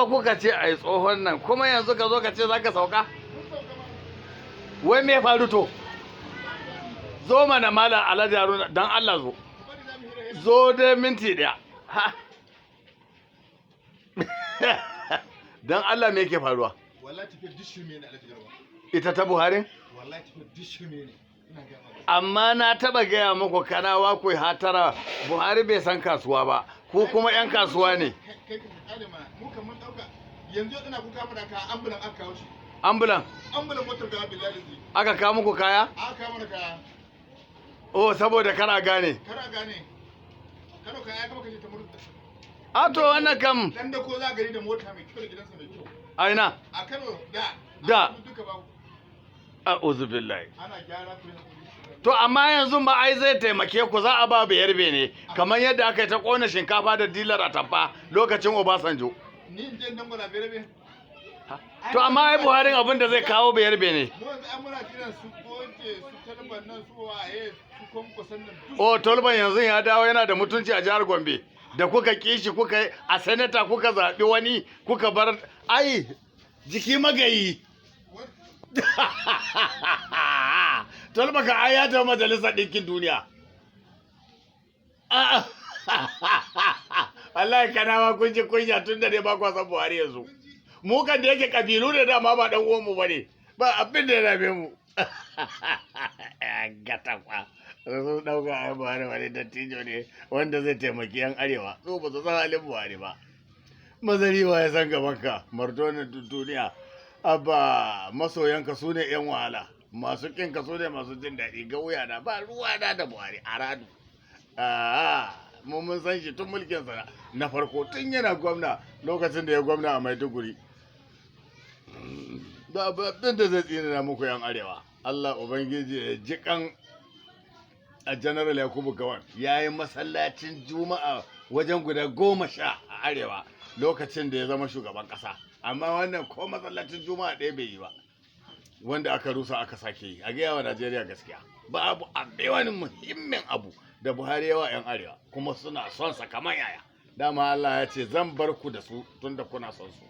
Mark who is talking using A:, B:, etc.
A: fa kuka ce a yi tsohon nan kuma yanzu ka zo ka ce za ka sauka? Wai me faru to? Zo mana malam Alhaji Haruna don Allah zo. Zo dai minti ɗaya. Don Allah me yake faruwa?
B: Wallahi tafiyar dishirme ne Alhaji Garba.
A: Ita ta Buhari?
B: Wallahi tafiyar dishirme ne. Ina ga maka.
A: Amma na taba gaya muku kanawa ku hatara Buhari bai san kasuwa ba, ku kuma 'yan kasuwa ne.
B: Kai ka kare mana. Mu kan mun dauka. Yanzu ina kuka mana ka ambulan aka kawo shi.
A: Ambulan?
B: Ambulan motar ga Bilal zai.
A: Aka kawo muku kaya?
B: Aka kawo mana kaya.
A: Oh, saboda kana gane.
B: Kana gane. Kano kaya kama kace ta murta.
A: A to wannan kam.
B: Dan da ko za gari da mota mai kyau da gidansa mai kyau.
A: Aina?
B: A Kano da.
A: Da.
B: Duka babu.
A: A'udhu billahi.
B: Ana gyara ku.
A: To amma yanzu ba ai zai taimake ku za a ba Bayarbe ne kamar yadda aka yi ta kona shinkafa da dilar a tamfa lokacin Obasanjo.
B: Ni in je dan gwada Bayarbe.
A: To amma ai Buhari abin da zai kawo Bayarbe ne.
B: Mu yanzu an muna kiran su goje su talban nan su waye su konkosan nan duk.
A: Oh, Tolban yanzu ya dawo yana da mutunci a jihar Gombe. Da kuka kishi kuka yi a senata kuka zaɓi wani kuka bar ai jiki magayi. Tolba ka ai ya ta majalisar ɗinkin duniya. Allah kanawa kun ji kunya tun da dai ba kwa san Buhari yanzu. Mu kan da yake kabilu da dama ba dan uwanmu bane. Ba abin da ya dame mu. Gata kwa. Su dauka ai Buhari wani dattijo ne wanda zai taimaki yan arewa. So ba su san halin Buhari ba. Mazari wa ya san gaban ka, martonin duniya. Abba masoyanka su ne yan wahala. Masu kinka su ne masu jin daɗi ga wuya na ba ruwa da Buhari a radu. Mun san shi tun mulkin sa na farko tun yana gwamna lokacin da ya gwamna a Maiduguri. Ba abin da zai tsina muku yan arewa. Allah Ubangiji ya ji kan a General Yakubu Gawan ya yi masallacin Juma'a wajen guda 10 a arewa lokacin da ya zama shugaban ƙasa. Amma wannan ko masallacin Juma'a ɗaya bai yi ba. Wanda aka rusa aka sake yi a gaya wa Najeriya gaskiya. Babu wani muhimmin abu da Buhari yawa 'yan arewa kuma suna son sa kamar yaya. Dama Allah ya ce zan bar ku da su tunda kuna son su.